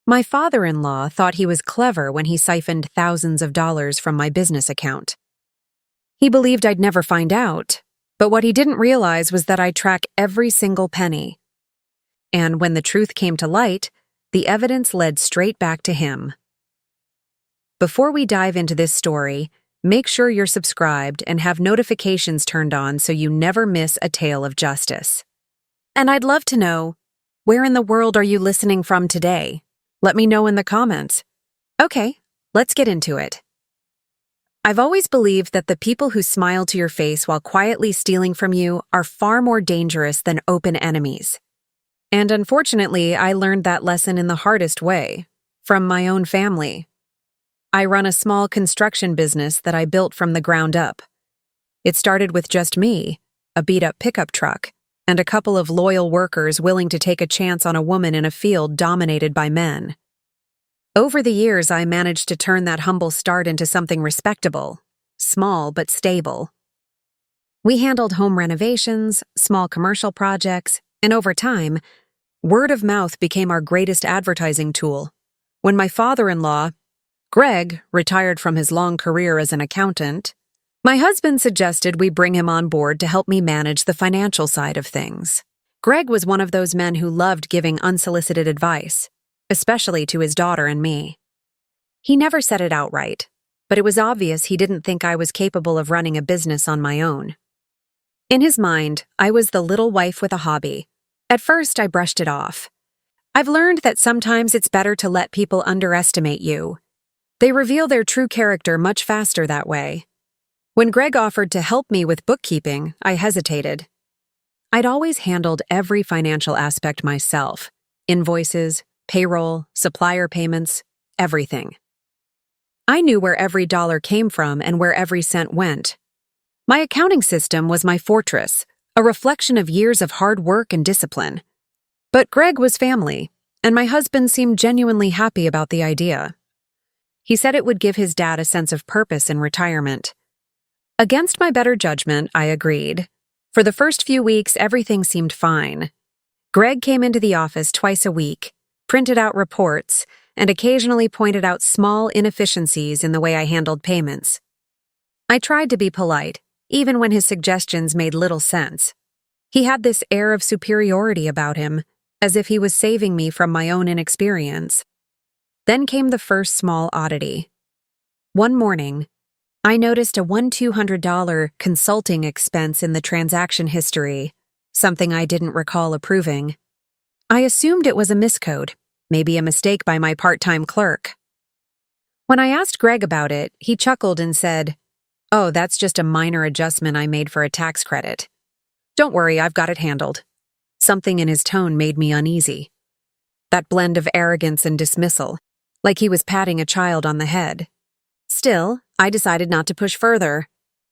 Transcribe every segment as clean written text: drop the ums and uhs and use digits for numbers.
My father-in-law thought he was clever when he siphoned thousands of dollars from my business account. He believed I'd never find out, but what he didn't realize was that I'd track every single penny. And when the truth came to light, the evidence led straight back to him. Before we dive into this story, make sure you're subscribed and have notifications turned on so you never miss a tale of justice. And I'd love to know, where in the world are you listening from today? Let me know in the comments. Okay, let's get into it. I've always believed that the people who smile to your face while quietly stealing from you are far more dangerous than open enemies. And unfortunately, I learned that lesson in the hardest way, from my own family. I run a small construction business that I built from the ground up. It started with just me, a beat-up pickup truck, and a couple of loyal workers willing to take a chance on a woman in a field dominated by men. Over the years, I managed to turn that humble start into something respectable, small but stable. We handled home renovations, small commercial projects, and over time, word of mouth became our greatest advertising tool. When my father-in-law, Greg, retired from his long career as an accountant, my husband suggested we bring him on board to help me manage the financial side of things. Greg was one of those men who loved giving unsolicited advice, especially to his daughter and me. He never said it outright, but it was obvious he didn't think I was capable of running a business on my own. In his mind, I was the little wife with a hobby. At first, I brushed it off. I've learned that sometimes it's better to let people underestimate you. They reveal their true character much faster that way. When Greg offered to help me with bookkeeping, I hesitated. I'd always handled every financial aspect myself: invoices, payroll, supplier payments, everything. I knew where every dollar came from and where every cent went. My accounting system was my fortress, a reflection of years of hard work and discipline. But Greg was family, and my husband seemed genuinely happy about the idea. He said it would give his dad a sense of purpose in retirement. Against my better judgment, I agreed. For the first few weeks, everything seemed fine. Greg came into the office twice a week, printed out reports, and occasionally pointed out small inefficiencies in the way I handled payments. I tried to be polite, even when his suggestions made little sense. He had this air of superiority about him, as if he was saving me from my own inexperience. Then came the first small oddity. One morning, I noticed a $200 consulting expense in the transaction history, something I didn't recall approving. I assumed it was a miscode, maybe a mistake by my part-time clerk. When I asked Greg about it, he chuckled and said, "Oh, that's just a minor adjustment I made for a tax credit. Don't worry, I've got it handled." Something in his tone made me uneasy. That blend of arrogance and dismissal, like he was patting a child on the head. Still, I decided not to push further.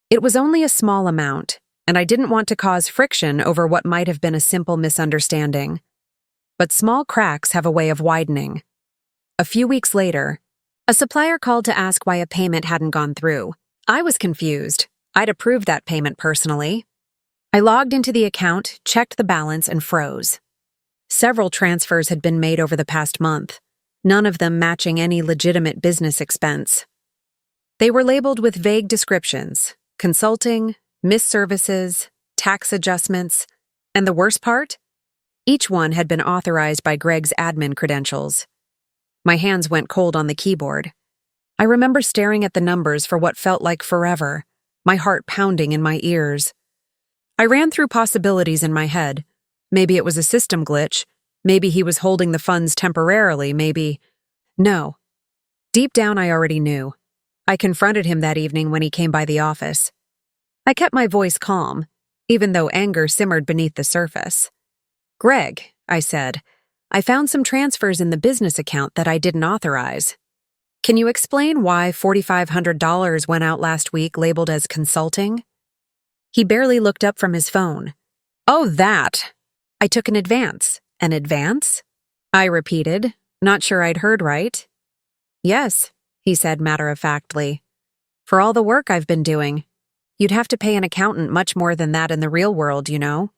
It was only a small amount, and I didn't want to cause friction over what might have been a simple misunderstanding. But small cracks have a way of widening. A few weeks later, a supplier called to ask why a payment hadn't gone through. I was confused. I'd approved that payment personally. I logged into the account, checked the balance, and froze. Several transfers had been made over the past month, none of them matching any legitimate business expense. They were labeled with vague descriptions: consulting, missed services, tax adjustments, and the worst part? Each one had been authorized by Greg's admin credentials. My hands went cold on the keyboard. I remember staring at the numbers for what felt like forever, my heart pounding in my ears. I ran through possibilities in my head. Maybe it was a system glitch. Maybe he was holding the funds temporarily. Maybe... No. Deep down, I already knew. I confronted him that evening when he came by the office. I kept my voice calm, even though anger simmered beneath the surface. "Greg," I said, "I found some transfers in the business account that I didn't authorize. Can you explain why $4,500 went out last week labeled as consulting?" He barely looked up from his phone. "Oh, that! I took an advance." "An advance?" I repeated, not sure I'd heard right. "Yes," he said matter-of-factly. "For all the work I've been doing. You'd have to pay an accountant much more than that in the real world, you know."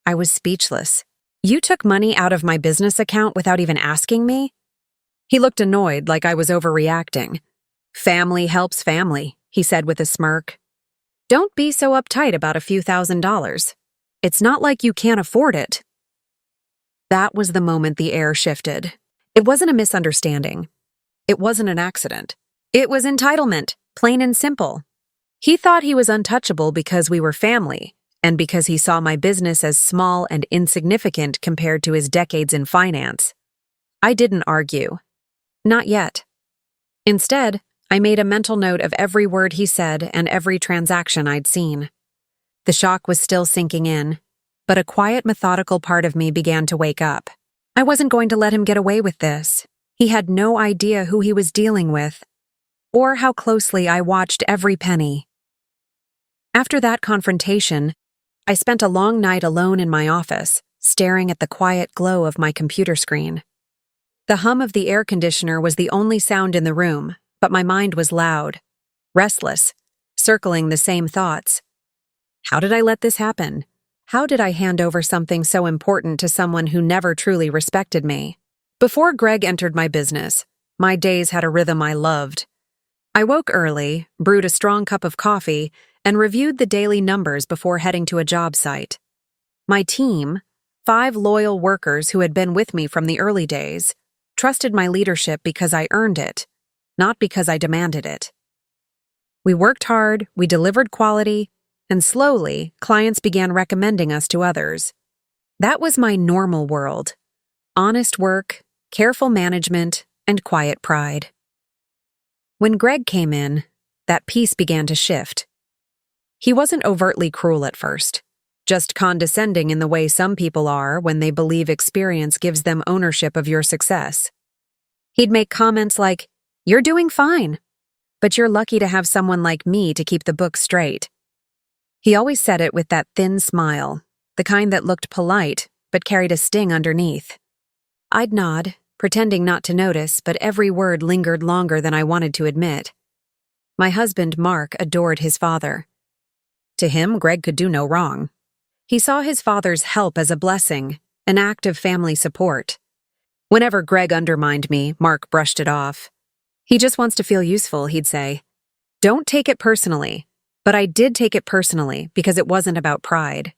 I was speechless. "You took money out of my business account without even asking me?" He looked annoyed, like I was overreacting. "Family helps family," he said with a smirk. "Don't be so uptight about a few $1,000s. It's not like you can't afford it." That was the moment the air shifted. It wasn't a misunderstanding. It wasn't an accident. It was entitlement, plain and simple. He thought he was untouchable because we were family, and because he saw my business as small and insignificant compared to his decades in finance. I didn't argue. Not yet. Instead, I made a mental note of every word he said and every transaction I'd seen. The shock was still sinking in, but a quiet, methodical part of me began to wake up. I wasn't going to let him get away with this. He had no idea who he was dealing with, or how closely I watched every penny. After that confrontation, I spent a long night alone in my office, staring at the quiet glow of my computer screen. The hum of the air conditioner was the only sound in the room, but my mind was loud, restless, circling the same thoughts. How did I let this happen? How did I hand over something so important to someone who never truly respected me? Before Greg entered my business, my days had a rhythm I loved. I woke early, brewed a strong cup of coffee, and reviewed the daily numbers before heading to a job site. My team, 5 loyal workers who had been with me from the early days, trusted my leadership because I earned it, not because I demanded it. We worked hard, we delivered quality, and slowly, clients began recommending us to others. That was my normal world. Honest work, careful management, and quiet pride. When Greg came in, that piece began to shift. He wasn't overtly cruel at first, just condescending in the way some people are when they believe experience gives them ownership of your success. He'd make comments like, "You're doing fine, but you're lucky to have someone like me to keep the books straight." He always said it with that thin smile, the kind that looked polite but carried a sting underneath. I'd nod, pretending not to notice, but every word lingered longer than I wanted to admit. My husband, Mark, adored his father. To him, Greg could do no wrong. He saw his father's help as a blessing, an act of family support. Whenever Greg undermined me, Mark brushed it off. "He just wants to feel useful," he'd say. "Don't take it personally." But I did take it personally because it wasn't about pride.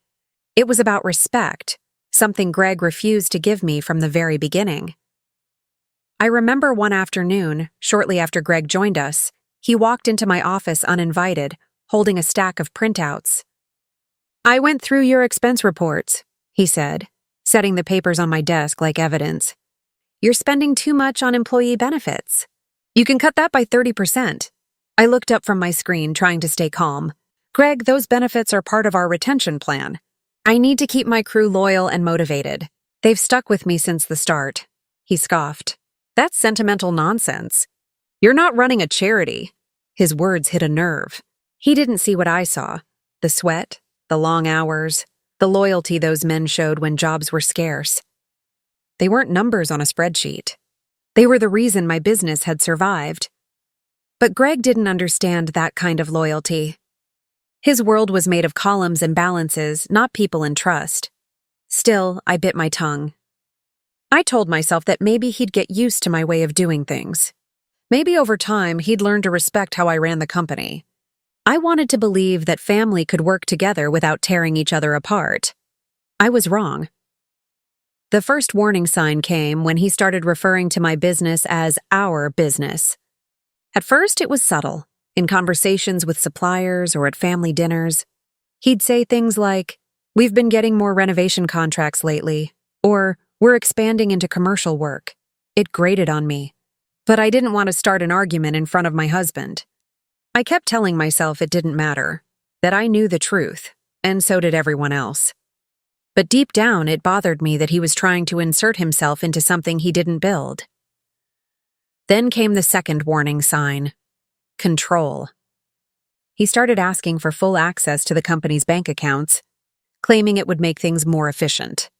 It was about respect, something Greg refused to give me from the very beginning. I remember one afternoon, shortly after Greg joined us, he walked into my office uninvited, holding a stack of printouts. "I went through your expense reports," he said, setting the papers on my desk like evidence. "You're spending too much on employee benefits. You can cut that by 30%. I looked up from my screen, trying to stay calm. "Greg, those benefits are part of our retention plan. I need to keep my crew loyal and motivated. They've stuck with me since the start." He scoffed. "That's sentimental nonsense. You're not running a charity." His words hit a nerve. He didn't see what I saw. The sweat, the long hours, the loyalty those men showed when jobs were scarce. They weren't numbers on a spreadsheet. They were the reason my business had survived. But Greg didn't understand that kind of loyalty. His world was made of columns and balances, not people and trust. Still, I bit my tongue. I told myself that maybe he'd get used to my way of doing things. Maybe over time he'd learn to respect how I ran the company. I wanted to believe that family could work together without tearing each other apart. I was wrong. The first warning sign came when he started referring to my business as our business. At first, it was subtle, in conversations with suppliers or at family dinners. He'd say things like, "We've been getting more renovation contracts lately," or "We're expanding into commercial work." It grated on me. But I didn't want to start an argument in front of my husband. I kept telling myself it didn't matter, that I knew the truth, and so did everyone else. But deep down, it bothered me that he was trying to insert himself into something he didn't build. Then came the second warning sign: control. He started asking for full access to the company's bank accounts, claiming it would make things more efficient.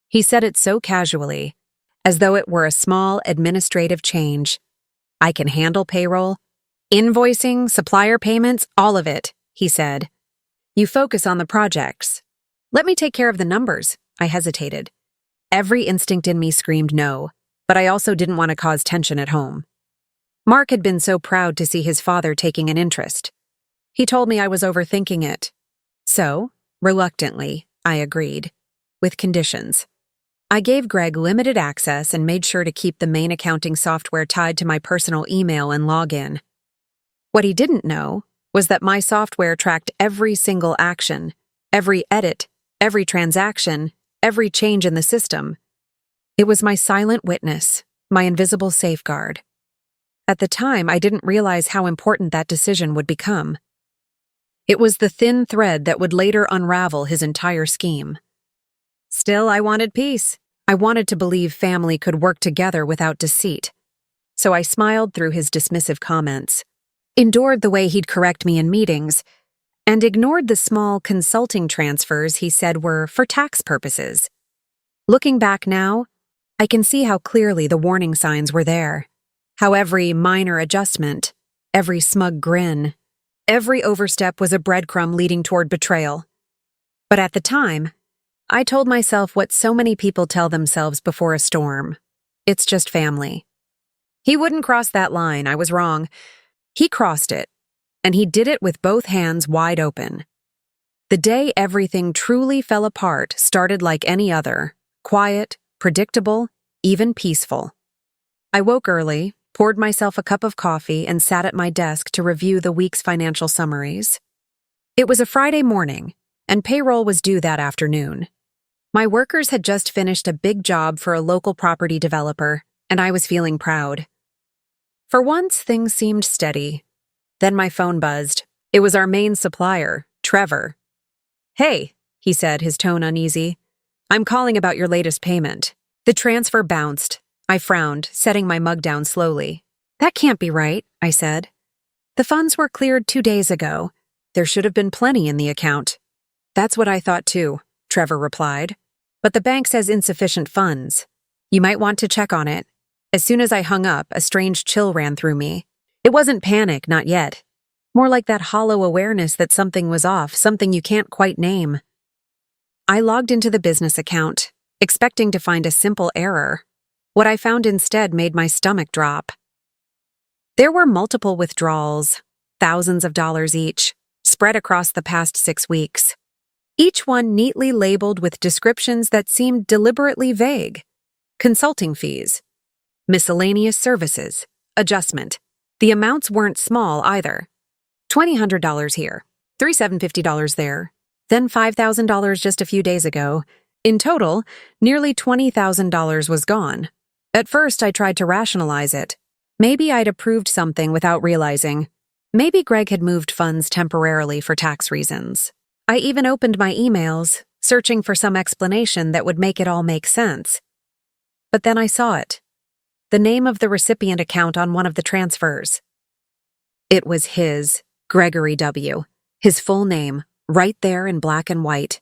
He said it so casually, as though it were a small administrative change. "I can handle payroll, invoicing, supplier payments, all of it," he said. "You focus on the projects. Let me take care of the numbers." I hesitated. Every instinct in me screamed no. but I also didn't want to cause tension at home. Mark had been so proud to see his father taking an interest. He told me I was overthinking it. So, reluctantly, I agreed, with conditions. I gave Greg limited access and made sure to keep the main accounting software tied to my personal email and login. What he didn't know was that my software tracked every single action, every edit, every transaction, every change in the system. It was my silent witness, my invisible safeguard. At the time, I didn't realize how important that decision would become. It was the thin thread that would later unravel his entire scheme. Still, I wanted peace. I wanted to believe family could work together without deceit. So I smiled through his dismissive comments, endured the way he'd correct me in meetings, and ignored the small consulting transfers he said were for tax purposes. Looking back now, I can see how clearly the warning signs were there, how every minor adjustment, every smug grin, every overstep was a breadcrumb leading toward betrayal. But at the time, I told myself what so many people tell themselves before a storm. It's just family. He wouldn't cross that line, I was wrong. He crossed it, and he did it with both hands wide open. The day everything truly fell apart started like any other, quiet, predictable, even peaceful. I woke early, poured myself a cup of coffee, and sat at my desk to review the week's financial summaries. It was a Friday morning, and payroll was due that afternoon. My workers had just finished a big job for a local property developer, and I was feeling proud. For once, things seemed steady. Then my phone buzzed. It was our main supplier, Trevor. "Hey," he said, his tone uneasy. "I'm calling about your latest payment." The transfer bounced. I frowned, setting my mug down slowly. "That can't be right," I said. "The funds were cleared 2 days ago. There should have been plenty in the account." "That's what I thought too," Trevor replied. "But the bank says insufficient funds. You might want to check on it." As soon as I hung up, a strange chill ran through me. It wasn't panic, not yet. More like that hollow awareness that something was off, something you can't quite name. I logged into the business account, expecting to find a simple error. What I found instead made my stomach drop. There were multiple withdrawals, thousands of dollars each, spread across the past 6 weeks. Each one neatly labeled with descriptions that seemed deliberately vague. Consulting fees, miscellaneous services, adjustment. The amounts weren't small either. $2,000 here, $3,750 there, then $5,000 just a few days ago. In total, nearly $20,000 was gone. At first, I tried to rationalize it. Maybe I'd approved something without realizing. Maybe Greg had moved funds temporarily for tax reasons. I even opened my emails, searching for some explanation that would make it all make sense. But then I saw it. The name of the recipient account on one of the transfers. It was his, Gregory W., his full name, right there in black and white.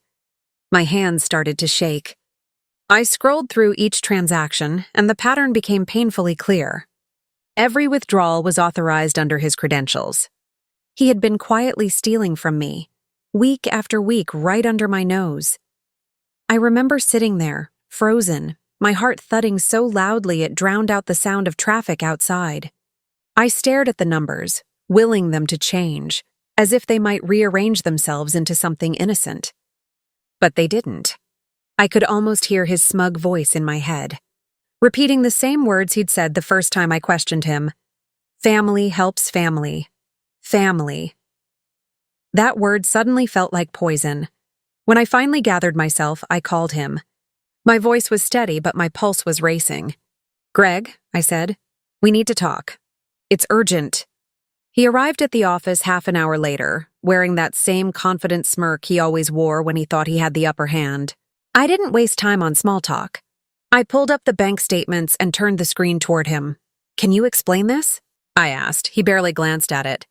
My hands started to shake. I scrolled through each transaction, and the pattern became painfully clear. Every withdrawal was authorized under his credentials. He had been quietly stealing from me, week after week, right under my nose. I remember sitting there, frozen, my heart thudding so loudly it drowned out the sound of traffic outside. I stared at the numbers, willing them to change, as if they might rearrange themselves into something innocent. But they didn't. I could almost hear his smug voice in my head, repeating the same words he'd said the first time I questioned him. Family helps family. Family. That word suddenly felt like poison. When I finally gathered myself, I called him. My voice was steady, but my pulse was racing. "Greg," I said, "we need to talk. It's urgent." He arrived at the office half an hour later, wearing that same confident smirk he always wore when he thought he had the upper hand. I didn't waste time on small talk. I pulled up the bank statements and turned the screen toward him. "Can you explain this?" I asked. He barely glanced at it.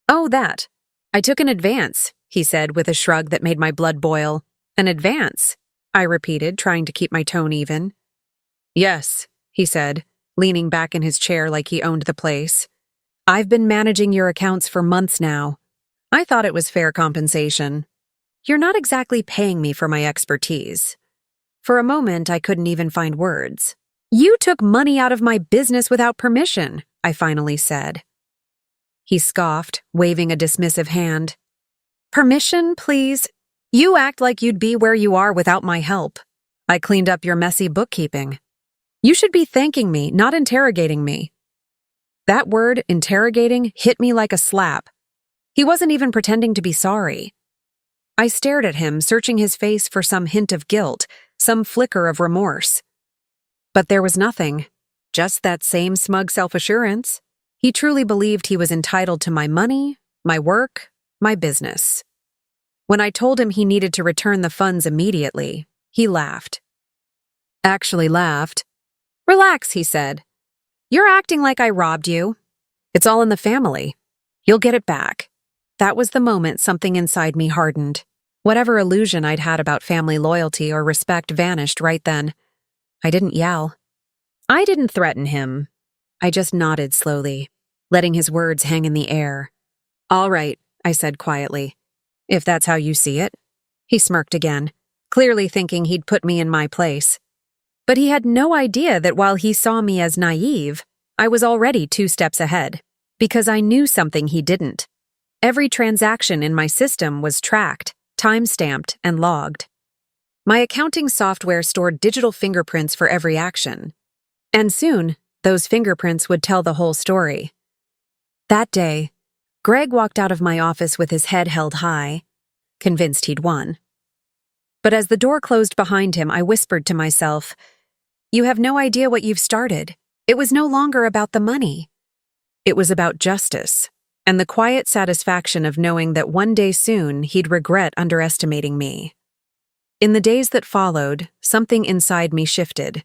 "Oh, that. I took an advance," he said with a shrug that made my blood boil. "An advance?" I repeated, trying to keep my tone even. "Yes," he said, leaning back in his chair like he owned the place. "I've been managing your accounts for months now. I thought it was fair compensation. You're not exactly paying me for my expertise." For a moment, I couldn't even find words. You took money out of my business without permission, I finally said. He scoffed, waving a dismissive hand. Permission, please? You act like you'd be where you are without my help. I cleaned up your messy bookkeeping. You should be thanking me, not interrogating me. That word, interrogating, hit me like a slap. He wasn't even pretending to be sorry. I stared at him, searching his face for some hint of guilt, some flicker of remorse. But there was nothing, just that same smug self-assurance. He truly believed he was entitled to my money, my work, my business. When I told him he needed to return the funds immediately, he laughed. Actually laughed. Relax, he said. You're acting like I robbed you. It's all in the family. You'll get it back. That was the moment something inside me hardened. Whatever illusion I'd had about family loyalty or respect vanished right then. I didn't yell. I didn't threaten him. I just nodded slowly, letting his words hang in the air. All right, I said quietly. If that's how you see it. He smirked again, clearly thinking he'd put me in my place. But he had no idea that while he saw me as naive, I was already 2 steps ahead, because I knew something he didn't. Every transaction in my system was tracked, time-stamped, and logged. My accounting software stored digital fingerprints for every action. And soon, those fingerprints would tell the whole story. That day, Greg walked out of my office with his head held high, convinced he'd won. But as the door closed behind him, I whispered to myself, "You have no idea what you've started. It was no longer about the money. It was about justice, and the quiet satisfaction of knowing that one day soon he'd regret underestimating me." In the days that followed, something inside me shifted.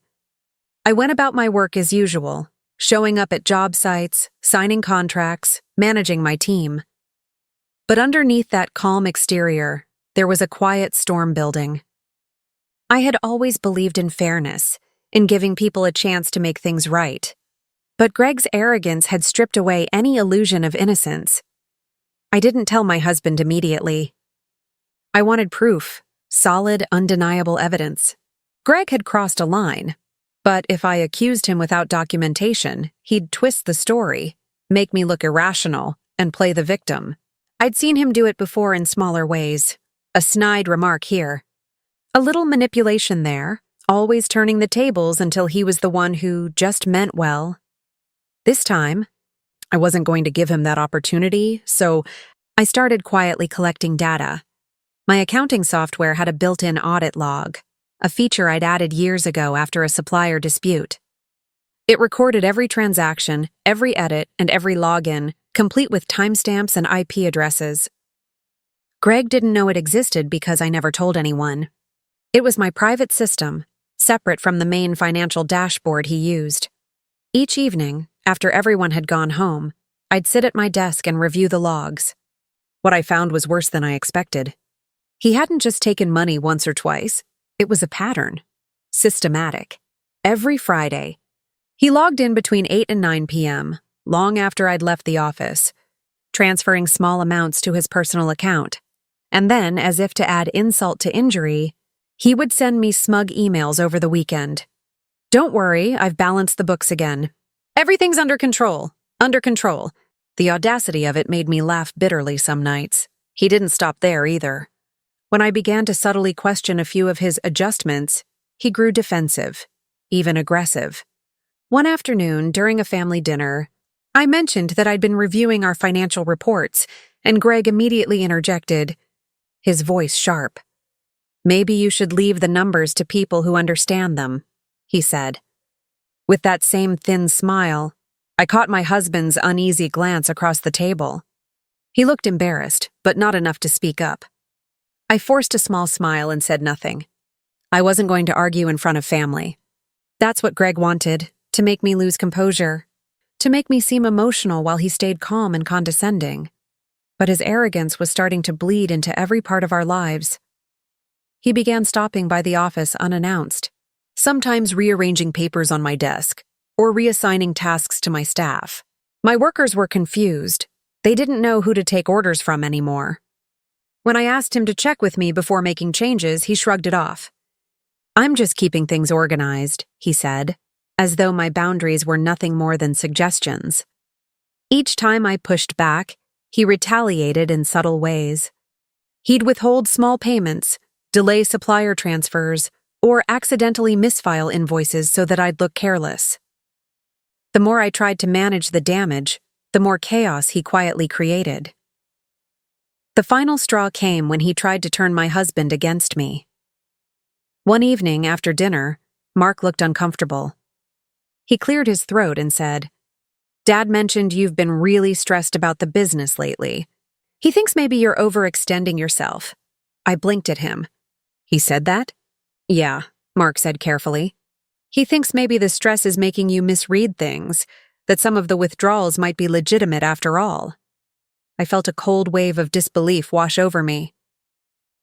I went about my work as usual, showing up at job sites, signing contracts, managing my team. But underneath that calm exterior, there was a quiet storm building. I had always believed in fairness, in giving people a chance to make things right. But Greg's arrogance had stripped away any illusion of innocence. I didn't tell my husband immediately. I wanted proof, solid, undeniable evidence. Greg had crossed a line, but if I accused him without documentation, he'd twist the story, make me look irrational, and play the victim. I'd seen him do it before in smaller ways. A snide remark here, a little manipulation there, always turning the tables until he was the one who just meant well. This time, I wasn't going to give him that opportunity, so I started quietly collecting data. My accounting software had a built-in audit log, a feature I'd added years ago after a supplier dispute. It recorded every transaction, every edit, and every login, complete with timestamps and IP addresses. Greg didn't know it existed because I never told anyone. It was my private system, separate from the main financial dashboard he used. Each evening, after everyone had gone home, I'd sit at my desk and review the logs. What I found was worse than I expected. He hadn't just taken money once or twice. It was a pattern. Systematic. Every Friday. He logged in between 8 and 9 p.m., long after I'd left the office, transferring small amounts to his personal account. And then, as if to add insult to injury, he would send me smug emails over the weekend. "Don't worry, I've balanced the books again. Everything's under control. Under control." The audacity of it made me laugh bitterly some nights. He didn't stop there either. When I began to subtly question a few of his adjustments, he grew defensive, even aggressive. One afternoon, during a family dinner, I mentioned that I'd been reviewing our financial reports, and Greg immediately interjected, his voice sharp. "Maybe you should leave the numbers to people who understand them," he said. With that same thin smile, I caught my husband's uneasy glance across the table. He looked embarrassed, but not enough to speak up. I forced a small smile and said nothing. I wasn't going to argue in front of family. That's what Greg wanted, to make me lose composure, to make me seem emotional while he stayed calm and condescending. But his arrogance was starting to bleed into every part of our lives. He began stopping by the office unannounced, sometimes rearranging papers on my desk, or reassigning tasks to my staff. My workers were confused. They didn't know who to take orders from anymore. When I asked him to check with me before making changes, he shrugged it off. "I'm just keeping things organized," he said. as though my boundaries were nothing more than suggestions. Each time I pushed back, he retaliated in subtle ways. He'd withhold small payments, delay supplier transfers, or accidentally misfile invoices so that I'd look careless. The more I tried to manage the damage, the more chaos he quietly created. The final straw came when he tried to turn my husband against me. One evening after dinner, Mark looked uncomfortable. He cleared his throat and said, "Dad mentioned you've been really stressed about the business lately. He thinks maybe you're overextending yourself." I blinked at him. "He said that?" "Yeah," Mark said carefully. "He thinks maybe the stress is making you misread things, that some of the withdrawals might be legitimate after all." I felt a cold wave of disbelief wash over me.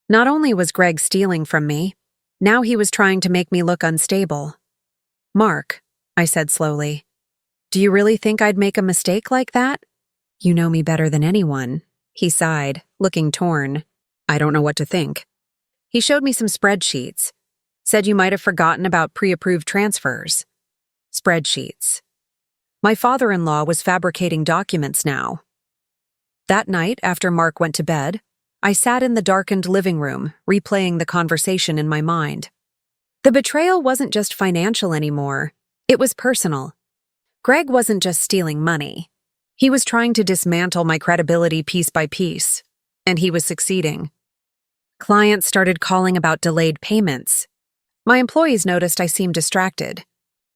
Not only was Greg stealing from me, now he was trying to make me look unstable. "Mark," I said slowly, "do you really think I'd make a mistake like that?" "You know me better than anyone," he sighed, looking torn. "I don't know what to think." He showed me some spreadsheets. Said you might have forgotten about pre-approved transfers. Spreadsheets. My father-in-law was fabricating documents now. That night, after Mark went to bed, I sat in the darkened living room, replaying the conversation in my mind. The betrayal wasn't just financial anymore. It was personal. Greg wasn't just stealing money. He was trying to dismantle my credibility piece by piece, and he was succeeding. Clients started calling about delayed payments. My employees noticed I seemed distracted.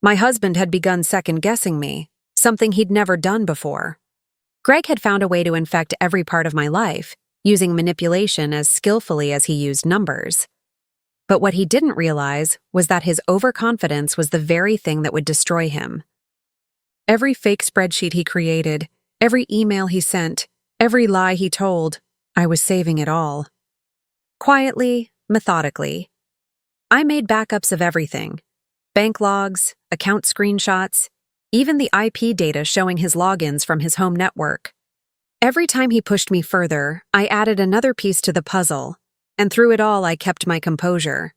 My husband had begun second-guessing me, something he'd never done before. Greg had found a way to infect every part of my life, using manipulation as skillfully as he used numbers. But what he didn't realize was that his overconfidence was the very thing that would destroy him. Every fake spreadsheet he created, every email he sent, every lie he told, I was saving it all. Quietly, methodically. I made backups of everything. Bank logs, account screenshots, even the IP data showing his logins from his home network. Every time he pushed me further, I added another piece to the puzzle, and through it all I kept my composure.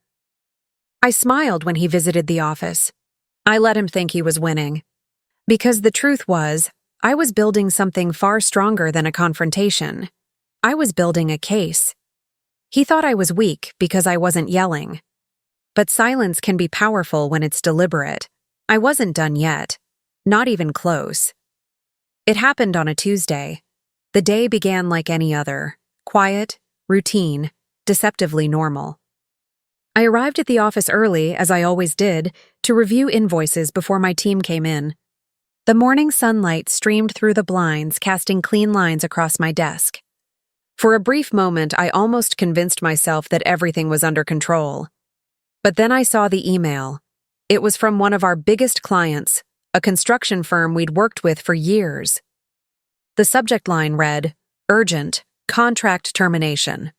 I smiled when he visited the office. I let him think he was winning. Because the truth was, I was building something far stronger than a confrontation. I was building a case. He thought I was weak because I wasn't yelling. But silence can be powerful when it's deliberate. I wasn't done yet. Not even close. It happened on a Tuesday. The day began like any other. Quiet, routine, deceptively normal. I arrived at the office early, as I always did, to review invoices before my team came in. The morning sunlight streamed through the blinds, casting clean lines across my desk. For a brief moment, I almost convinced myself that everything was under control. But then I saw the email. It was from one of our biggest clients, a construction firm we'd worked with for years. The subject line read, "Urgent, contract termination."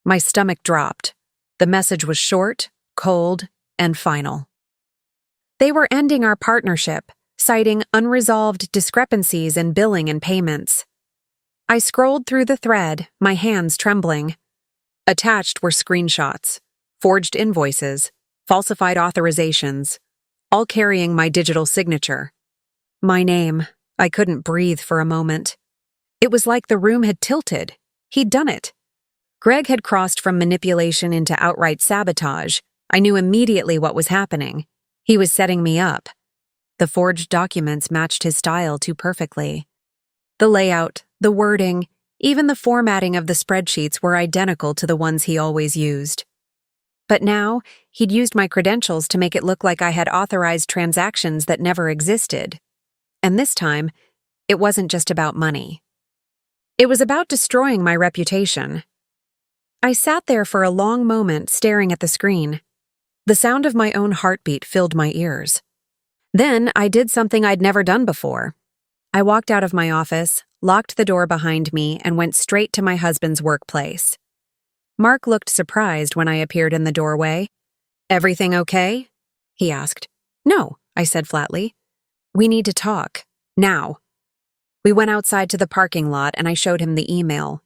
My stomach dropped. The message was short, cold, and final. They were ending our partnership, citing unresolved discrepancies in billing and payments. I scrolled through the thread, my hands trembling. Attached were screenshots, forged invoices, falsified authorizations, all carrying my digital signature. My name. I couldn't breathe for a moment. It was like the room had tilted. He'd done it. Greg had crossed from manipulation into outright sabotage. I knew immediately what was happening. He was setting me up. The forged documents matched his style too perfectly. The layout, the wording, even the formatting of the spreadsheets were identical to the ones he always used. But now, he'd used my credentials to make it look like I had authorized transactions that never existed. And this time, it wasn't just about money. It was about destroying my reputation. I sat there for a long moment staring at the screen. The sound of my own heartbeat filled my ears. Then I did something I'd never done before. I walked out of my office, locked the door behind me, and went straight to my husband's workplace. Mark looked surprised when I appeared in the doorway. "Everything okay?" he asked. "No," I said flatly. "We need to talk. Now." We went outside to the parking lot and I showed him the email.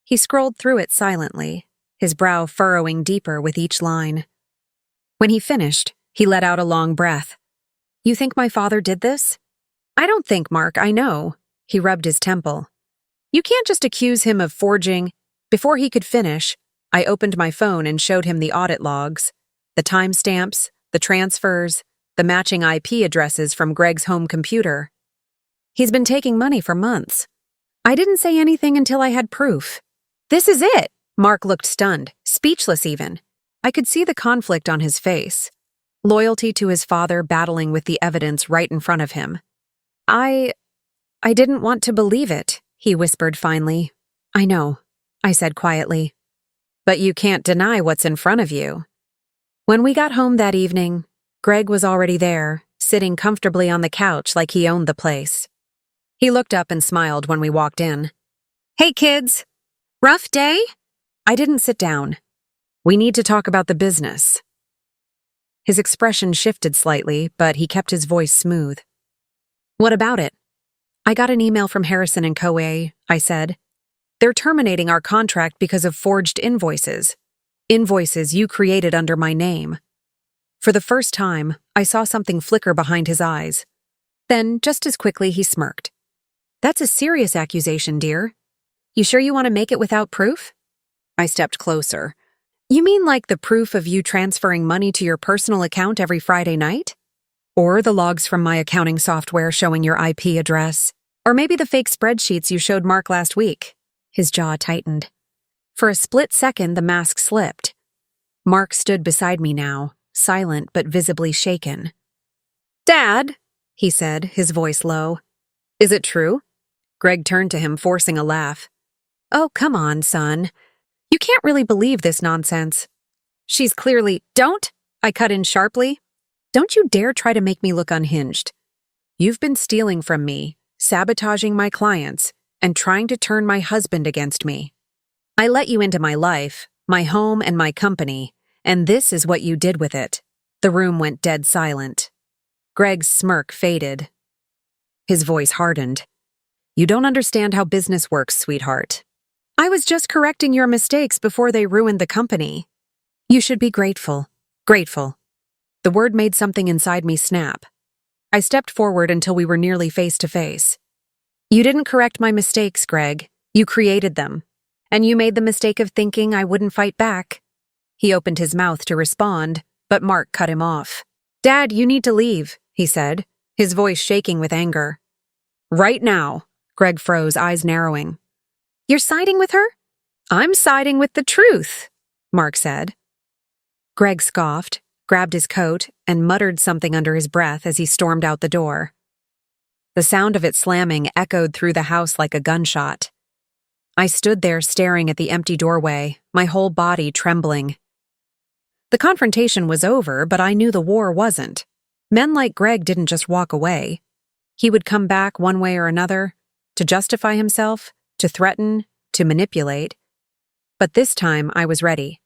He scrolled through it silently, his brow furrowing deeper with each line. When he finished, he let out a long breath. You think my father did this? I don't think, Mark, I know. He rubbed his temple. You can't just accuse him of forging. Before he could finish, I opened my phone and showed him the audit logs, the timestamps, the transfers, the matching IP addresses from Greg's home computer. He's been taking money for months. I didn't say anything until I had proof. This is it! Mark looked stunned, speechless even. I could see the conflict on his face. Loyalty to his father battling with the evidence right in front of him. I didn't want to believe it, he whispered finally. I know, I said quietly. But you can't deny what's in front of you. When we got home that evening, Greg was already there, sitting comfortably on the couch like he owned the place. He looked up and smiled when we walked in. Hey kids, rough day? I didn't sit down. We need to talk about the business. His expression shifted slightly, but he kept his voice smooth. What about it? I got an email from Harrison & Co. I said. They're terminating our contract because of forged invoices. Invoices you created under my name. For the first time, I saw something flicker behind his eyes. Then, just as quickly, he smirked. That's a serious accusation, dear. You sure you want to make it without proof? I stepped closer. You mean like the proof of you transferring money to your personal account every Friday night? Or the logs from my accounting software showing your IP address? Or maybe the fake spreadsheets you showed Mark last week? His jaw tightened. For a split second, the mask slipped. Mark stood beside me now, silent but visibly shaken. Dad, he said, his voice low. Is it true? Greg turned to him, forcing a laugh. Oh, come on, son. You can't really believe this nonsense. She's clearly— Don't! I cut in sharply. Don't you dare try to make me look unhinged. You've been stealing from me, sabotaging my clients, and trying to turn my husband against me. I let you into my life, my home, and my company, and this is what you did with it. The room went dead silent. Greg's smirk faded. His voice hardened. You don't understand how business works, sweetheart. I was just correcting your mistakes before they ruined the company. You should be grateful. Grateful. The word made something inside me snap. I stepped forward until we were nearly face to face. You didn't correct my mistakes, Greg. You created them. And you made the mistake of thinking I wouldn't fight back. He opened his mouth to respond, but Mark cut him off. Dad, you need to leave, he said, his voice shaking with anger. Right now. Greg froze, eyes narrowing. You're siding with her? I'm siding with the truth, Mark said. Greg scoffed, grabbed his coat, and muttered something under his breath as he stormed out the door. The sound of it slamming echoed through the house like a gunshot. I stood there staring at the empty doorway, my whole body trembling. The confrontation was over, but I knew the war wasn't. Men like Greg didn't just walk away. He would come back one way or another, to justify himself, to threaten, to manipulate. But this time I was ready.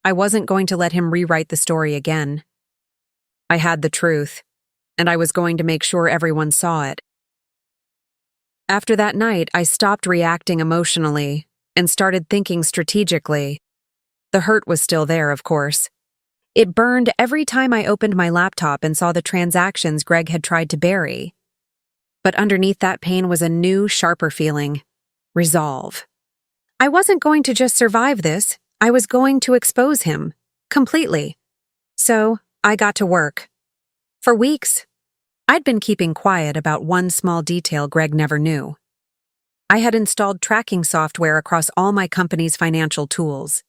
I wasn't going to let him rewrite the story again. I had the truth, and I was going to make sure everyone saw it. After that night, I stopped reacting emotionally and started thinking strategically. The hurt was still there, of course. It burned every time I opened my laptop and saw the transactions Greg had tried to bury. But underneath that pain was a new, sharper feeling. Resolve. I wasn't going to just survive this, I was going to expose him. Completely. So, I got to work. For weeks, I'd been keeping quiet about one small detail Greg never knew. I had installed tracking software across all my company's financial tools.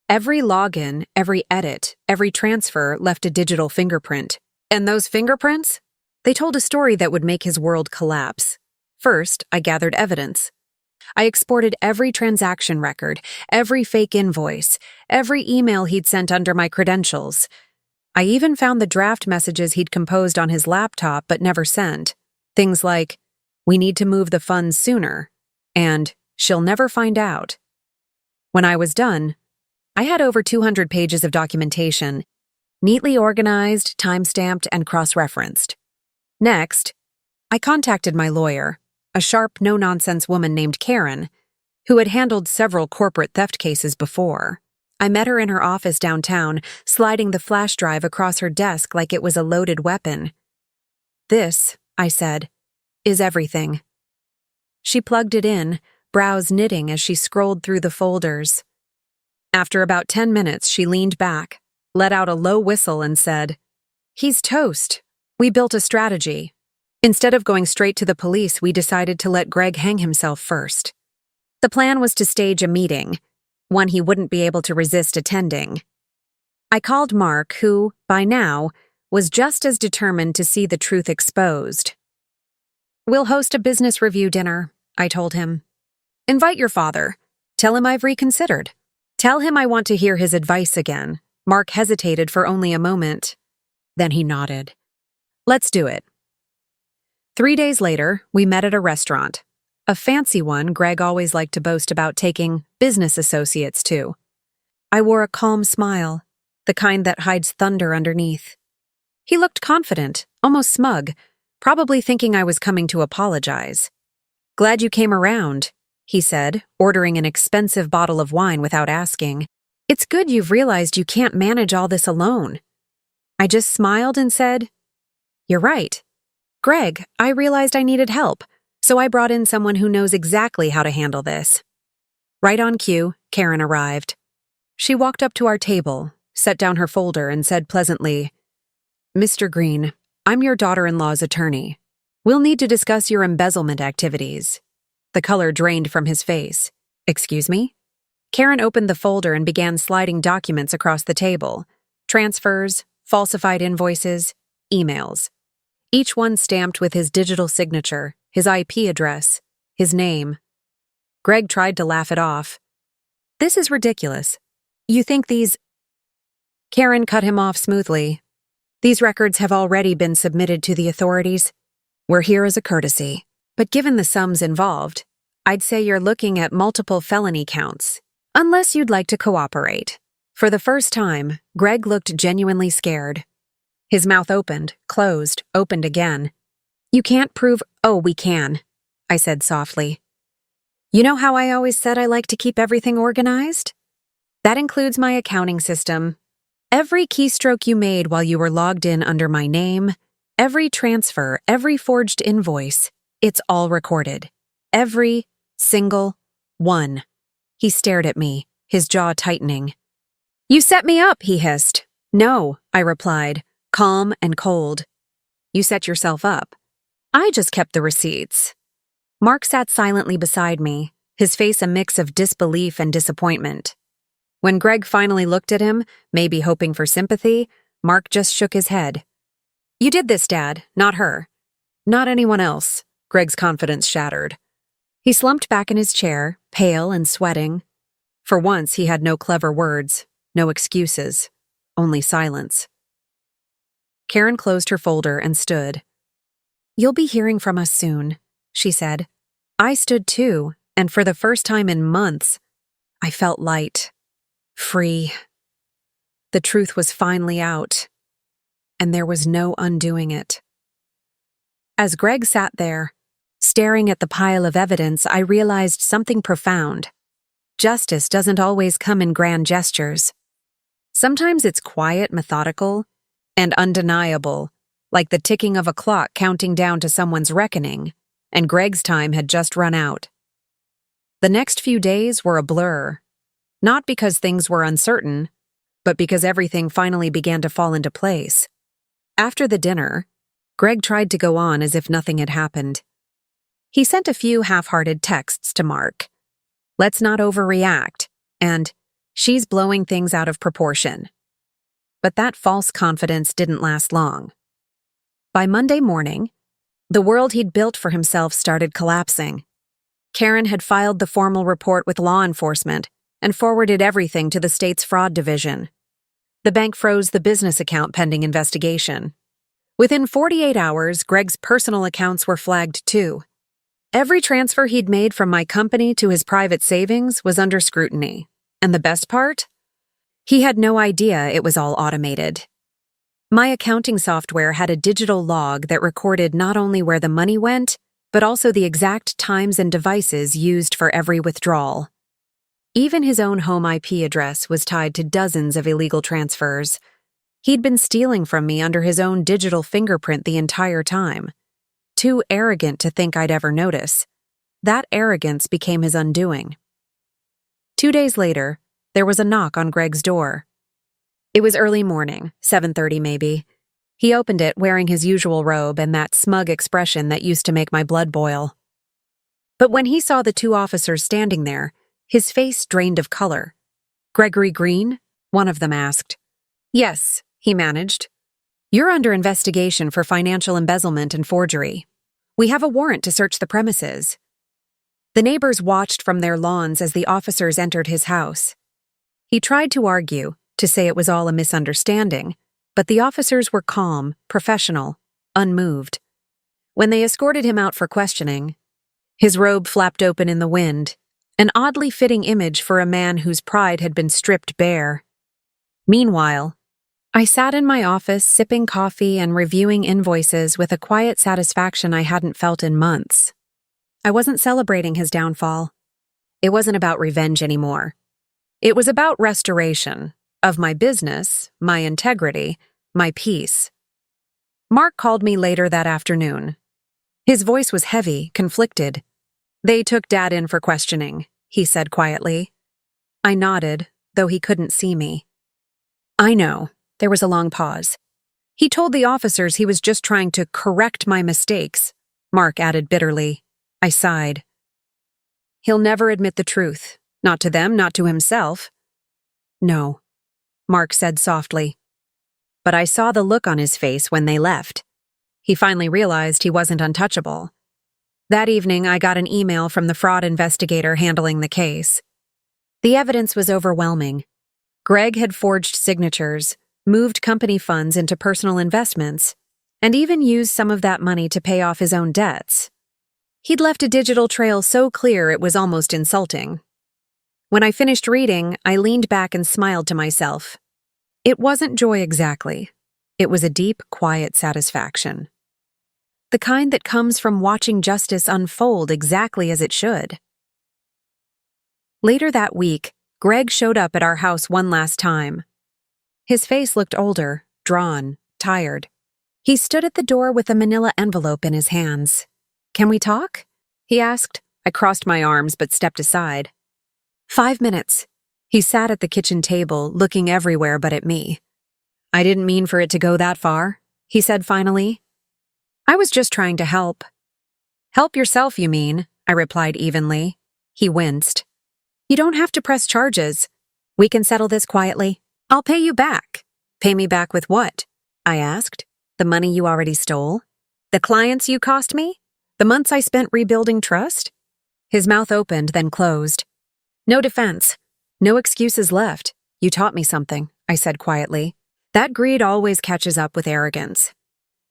Every login, every edit, every transfer left a digital fingerprint. And those fingerprints? They told a story that would make his world collapse. First, I gathered evidence. I exported every transaction record, every fake invoice, every email he'd sent under my credentials. I even found the draft messages he'd composed on his laptop but never sent. Things like, "We need to move the funds sooner," and "She'll never find out." When I was done, I had over 200 pages of documentation, neatly organized, time-stamped, and cross-referenced. Next, I contacted my lawyer, a sharp, no-nonsense woman named Karen, who had handled several corporate theft cases before. I met her in her office downtown, sliding the flash drive across her desk like it was a loaded weapon. "This," I said, "is everything." She plugged it in, brows knitting as she scrolled through the folders. After about 10 minutes, she leaned back, let out a low whistle and said, "He's toast. We built a strategy. Instead of going straight to the police, we decided to let Greg hang himself first. The plan was to stage a meeting, one he wouldn't be able to resist attending. I called Mark, who, by now, was just as determined to see the truth exposed. "We'll host a business review dinner," I told him. "Invite your father. Tell him I've reconsidered. Tell him I want to hear his advice again." Mark hesitated for only a moment. Then he nodded. "Let's do it." 3 days later, we met at a restaurant. A fancy one Greg always liked to boast about taking business associates to. I wore a calm smile, the kind that hides thunder underneath. He looked confident, almost smug, probably thinking I was coming to apologize. "Glad you came around," he said, ordering an expensive bottle of wine without asking. "It's good you've realized you can't manage all this alone." I just smiled and said, "You're right. Greg, I realized I needed help, so I brought in someone who knows exactly how to handle this." Right on cue, Karen arrived. She walked up to our table, set down her folder, and said pleasantly, "Mr. Green, I'm your daughter-in-law's attorney. We'll need to discuss your embezzlement activities." The color drained from his face. "Excuse me?" Karen opened the folder and began sliding documents across the table. Transfers, falsified invoices, emails. Each one stamped with his digital signature, his IP address, his name. Greg tried to laugh it off. "This is ridiculous. You think these—" Karen cut him off smoothly. "These records have already been submitted to the authorities. We're here as a courtesy. But given the sums involved, I'd say you're looking at multiple felony counts, unless you'd like to cooperate." For the first time, Greg looked genuinely scared. His mouth opened, closed, opened again. "You can't prove—" "Oh, we can," I said softly. "You know how I always said I like to keep everything organized? That includes my accounting system. Every keystroke you made while you were logged in under my name, every transfer, every forged invoice, it's all recorded. Every single one." He stared at me, his jaw tightening. "You set me up," he hissed. "No," I replied, calm and cold. "You set yourself up. I just kept the receipts." Mark sat silently beside me, his face a mix of disbelief and disappointment. When Greg finally looked at him, maybe hoping for sympathy, Mark just shook his head. "You did this, Dad, not her." "Not anyone else." Greg's confidence shattered. He slumped back in his chair, pale and sweating. For once, he had no clever words, no excuses, only silence. Karen closed her folder and stood. "You'll be hearing from us soon," she said. I stood too, and for the first time in months, I felt light, free. The truth was finally out, and there was no undoing it. As Greg sat there, staring at the pile of evidence, I realized something profound. Justice doesn't always come in grand gestures. Sometimes it's quiet, methodical, and undeniable, like the ticking of a clock counting down to someone's reckoning, and Greg's time had just run out. The next few days were a blur, not because things were uncertain, but because everything finally began to fall into place. After the dinner, Greg tried to go on as if nothing had happened. He sent a few half-hearted texts to Mark. "Let's not overreact," and "she's blowing things out of proportion." But that false confidence didn't last long. By Monday morning, the world he'd built for himself started collapsing. Karen had filed the formal report with law enforcement and forwarded everything to the state's fraud division. The bank froze the business account pending investigation. Within 48 hours, Greg's personal accounts were flagged too. Every transfer he'd made from my company to his private savings was under scrutiny. And the best part? He had no idea it was all automated. My accounting software had a digital log that recorded not only where the money went, but also the exact times and devices used for every withdrawal. Even his own home IP address was tied to dozens of illegal transfers. He'd been stealing from me under his own digital fingerprint the entire time. Too arrogant to think I'd ever notice. That arrogance became his undoing. 2 days later, there was a knock on Greg's door. It was early morning, 7:30 maybe. He opened it wearing his usual robe and that smug expression that used to make my blood boil. But when he saw the 2 officers standing there, his face drained of color. "Gregory Green?" one of them asked. "Yes," he managed. "You're under investigation for financial embezzlement and forgery. We have a warrant to search the premises." The neighbors watched from their lawns as the officers entered his house. He tried to argue, to say it was all a misunderstanding, but the officers were calm, professional, unmoved. When they escorted him out for questioning, his robe flapped open in the wind, an oddly fitting image for a man whose pride had been stripped bare. Meanwhile, I sat in my office sipping coffee and reviewing invoices with a quiet satisfaction I hadn't felt in months. I wasn't celebrating his downfall. It wasn't about revenge anymore. It was about restoration of my business, my integrity, my peace. Mark called me later that afternoon. His voice was heavy, conflicted. "They took Dad in for questioning," he said quietly. I nodded, though he couldn't see me. "I know." There was a long pause. "He told the officers he was just trying to correct my mistakes," Mark added bitterly. I sighed. "He'll never admit the truth. Not to them, not to himself." "No," Mark said softly. But I saw the look on his face when they left. He finally realized he wasn't untouchable. That evening, I got an email from the fraud investigator handling the case. The evidence was overwhelming. Greg had forged signatures, moved company funds into personal investments, and even used some of that money to pay off his own debts. He'd left a digital trail so clear it was almost insulting. When I finished reading, I leaned back and smiled to myself. It wasn't joy exactly. It was a deep, quiet satisfaction. The kind that comes from watching justice unfold exactly as it should. Later that week, Greg showed up at our house one last time. His face looked older, drawn, tired. He stood at the door with a manila envelope in his hands. "Can we talk?" he asked. I crossed my arms but stepped aside. 5 minutes. He sat at the kitchen table, looking everywhere but at me. "I didn't mean for it to go that far," he said finally. "I was just trying to help." "Help yourself, you mean?" I replied evenly. He winced. "You don't have to press charges. We can settle this quietly. I'll pay you back." "Pay me back with what?" I asked. "The money you already stole? The clients you cost me? The months I spent rebuilding trust?" His mouth opened, then closed. "No defense. No excuses left. You taught me something," I said quietly. "That greed always catches up with arrogance.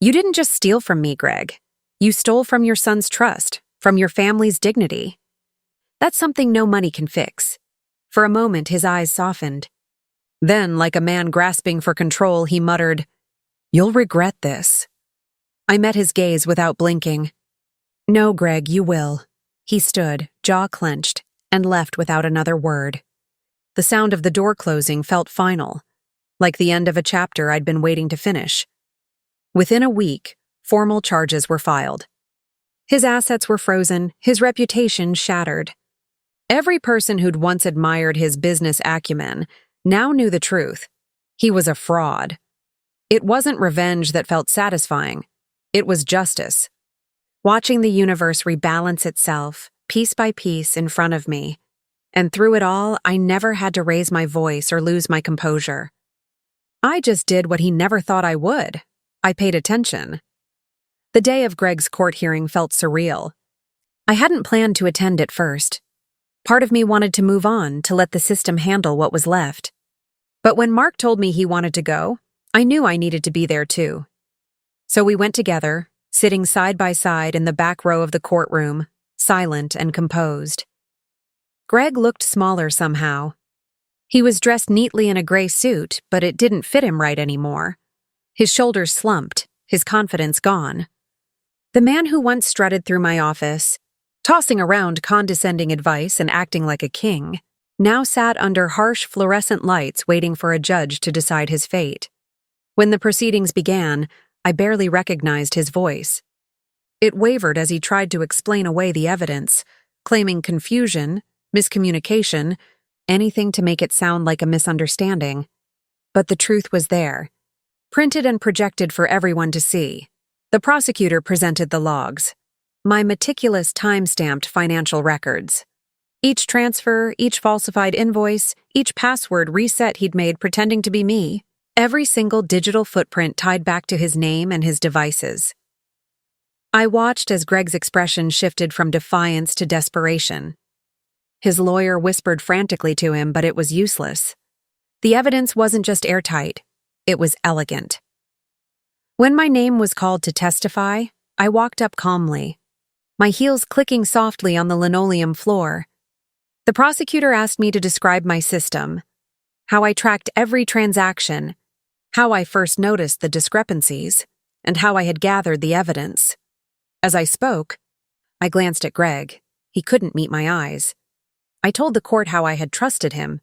You didn't just steal from me, Greg. You stole from your son's trust, from your family's dignity. That's something no money can fix." For a moment, his eyes softened. Then, like a man grasping for control, he muttered, "You'll regret this." I met his gaze without blinking. "No, Greg, you will." He stood, jaw clenched, and left without another word. The sound of the door closing felt final, like the end of a chapter I'd been waiting to finish. Within a week, formal charges were filed. His assets were frozen, his reputation shattered. Every person who'd once admired his business acumen now knew the truth. He was a fraud. It wasn't revenge that felt satisfying. It was justice. Watching the universe rebalance itself, piece by piece, in front of me. And through it all, I never had to raise my voice or lose my composure. I just did what he never thought I would. I paid attention. The day of Greg's court hearing felt surreal. I hadn't planned to attend at first. Part of me wanted to move on, to let the system handle what was left. But when Mark told me he wanted to go, I knew I needed to be there too. So we went together, sitting side by side in the back row of the courtroom, silent and composed. Greg looked smaller somehow. He was dressed neatly in a gray suit, but it didn't fit him right anymore. His shoulders slumped, his confidence gone. The man who once strutted through my office, tossing around condescending advice and acting like a king, now sat under harsh fluorescent lights waiting for a judge to decide his fate. When the proceedings began, I barely recognized his voice. It wavered as he tried to explain away the evidence, claiming confusion, miscommunication, anything to make it sound like a misunderstanding. But the truth was there, printed and projected for everyone to see. The prosecutor presented the logs, my meticulous time-stamped financial records. Each transfer, each falsified invoice, each password reset he'd made pretending to be me, every single digital footprint tied back to his name and his devices. I watched as Greg's expression shifted from defiance to desperation. His lawyer whispered frantically to him, but it was useless. The evidence wasn't just airtight, it was elegant. When my name was called to testify, I walked up calmly, my heels clicking softly on the linoleum floor. The prosecutor asked me to describe my system, how I tracked every transaction, how I first noticed the discrepancies, and how I had gathered the evidence. As I spoke, I glanced at Greg. He couldn't meet my eyes. I told the court how I had trusted him,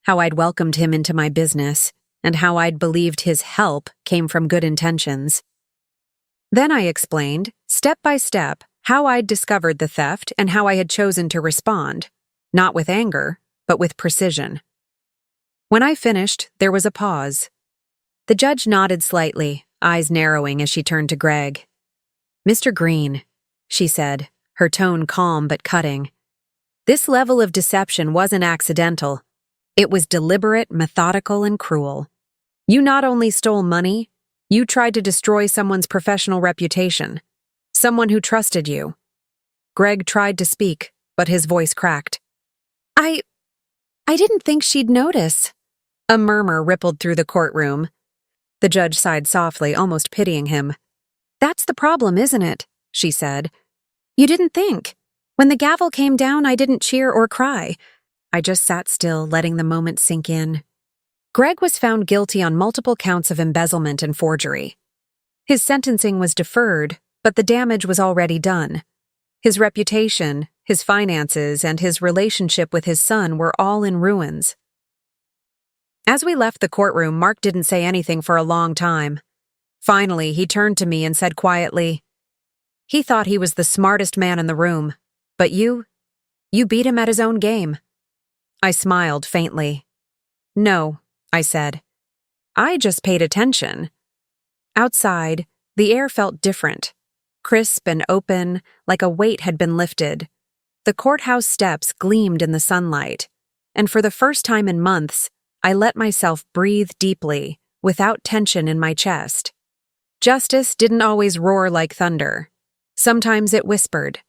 how I'd welcomed him into my business, and how I'd believed his help came from good intentions. Then I explained, step by step, how I'd discovered the theft and how I had chosen to respond, not with anger, but with precision. When I finished, there was a pause. The judge nodded slightly, eyes narrowing as she turned to Greg. "Mr. Green," she said, her tone calm but cutting. "This level of deception wasn't accidental. It was deliberate, methodical, and cruel. You not only stole money, you tried to destroy someone's professional reputation, someone who trusted you." Greg tried to speak, but his voice cracked. I didn't think she'd notice." A murmur rippled through the courtroom. The judge sighed softly, almost pitying him. "That's the problem, isn't it?" she said. "You didn't think. When the gavel came down, I didn't cheer or cry. I just sat still, letting the moment sink in." Greg was found guilty on multiple counts of embezzlement and forgery. His sentencing was deferred, but the damage was already done. His reputation, his finances, and his relationship with his son were all in ruins. As we left the courtroom, Mark didn't say anything for a long time. Finally, he turned to me and said quietly, "He thought he was the smartest man in the room, but you beat him at his own game." I smiled faintly. "No," I said. "I just paid attention." Outside, the air felt different, crisp and open, like a weight had been lifted. The courthouse steps gleamed in the sunlight, and for the first time in months, I let myself breathe deeply, without tension in my chest. Justice didn't always roar like thunder. Sometimes it whispered.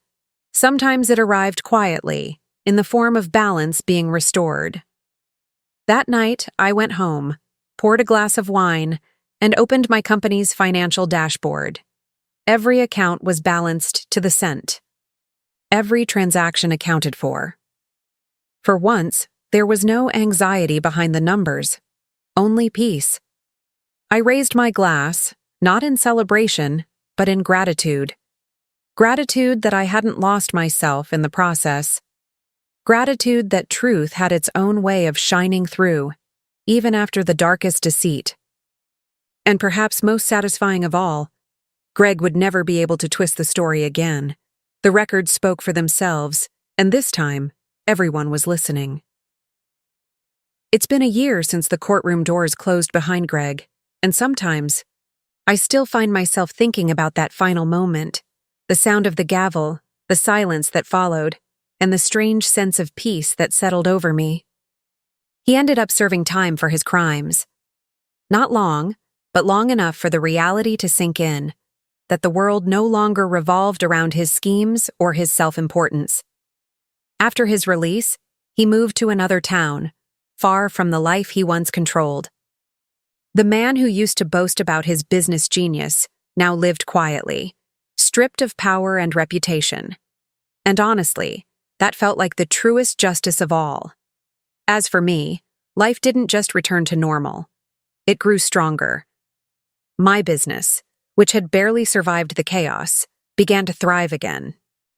Sometimes it arrived quietly, in the form of balance being restored. That night, I went home, poured a glass of wine, and opened my company's financial dashboard. Every account was balanced to the cent. Every transaction accounted for. For once, there was no anxiety behind the numbers, only peace. I raised my glass, not in celebration, but in gratitude. Gratitude that I hadn't lost myself in the process. Gratitude that truth had its own way of shining through, even after the darkest deceit. And perhaps most satisfying of all, Greg would never be able to twist the story again. The records spoke for themselves, and this time, everyone was listening. It's been a year since the courtroom doors closed behind Greg, and sometimes, I still find myself thinking about that final moment, the sound of the gavel, the silence that followed, and the strange sense of peace that settled over me. He ended up serving time for his crimes. Not long, but long enough for the reality to sink in, that the world no longer revolved around his schemes or his self-importance. After his release, he moved to another town, far from the life he once controlled. The man who used to boast about his business genius now lived quietly, stripped of power and reputation. And honestly, that felt like the truest justice of all. As for me, life didn't just return to normal. It grew stronger. My business, which had barely survived the chaos, began to thrive again.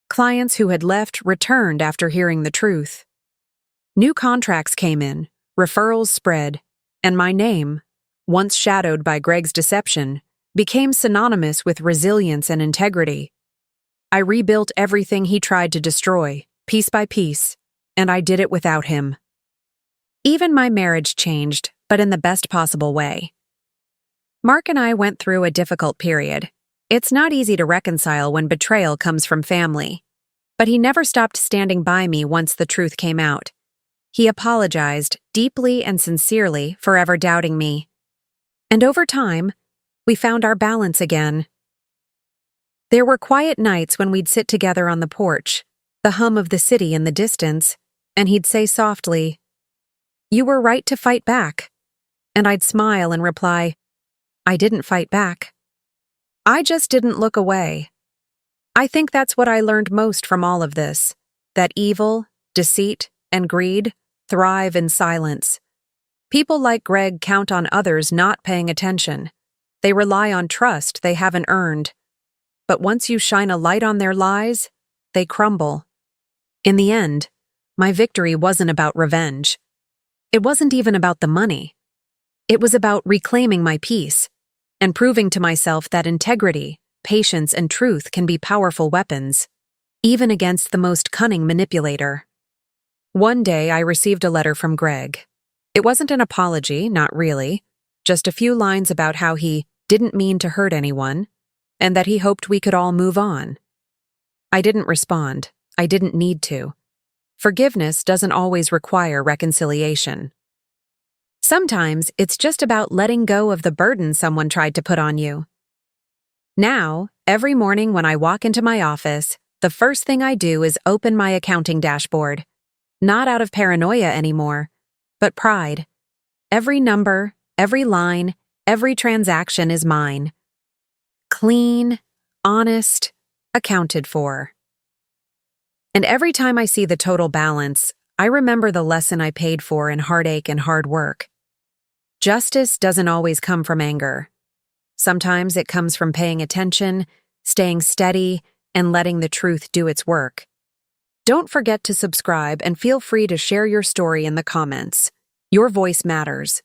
Clients who had left returned after hearing the truth. New contracts came in, referrals spread, and my name, once shadowed by Greg's deception, became synonymous with resilience and integrity. I rebuilt everything he tried to destroy, piece by piece, and I did it without him. Even my marriage changed, but in the best possible way. Mark and I went through a difficult period. It's not easy to reconcile when betrayal comes from family. But he never stopped standing by me once the truth came out. He apologized deeply and sincerely for ever doubting me. And over time, we found our balance again. There were quiet nights when we'd sit together on the porch, the hum of the city in the distance, and he'd say softly, "You were right to fight back." And I'd smile and reply, "I didn't fight back. I just didn't look away." I think that's what I learned most from all of this, that evil, deceit, and greed thrive in silence. People like Greg count on others not paying attention. They rely on trust they haven't earned. But once you shine a light on their lies, they crumble. In the end, my victory wasn't about revenge. It wasn't even about the money. It was about reclaiming my peace and proving to myself that integrity, patience, and truth can be powerful weapons, even against the most cunning manipulator. One day, I received a letter from Greg. It wasn't an apology, not really, just a few lines about how he didn't mean to hurt anyone, and that he hoped we could all move on. I didn't respond. I didn't need to. Forgiveness doesn't always require reconciliation. Sometimes it's just about letting go of the burden someone tried to put on you. Now, every morning when I walk into my office, the first thing I do is open my accounting dashboard. Not out of paranoia anymore, but pride. Every number, every line, every transaction is mine. Clean, honest, accounted for. And every time I see the total balance, I remember the lesson I paid for in heartache and hard work. Justice doesn't always come from anger. Sometimes it comes from paying attention, staying steady, and letting the truth do its work. Don't forget to subscribe and feel free to share your story in the comments. Your voice matters.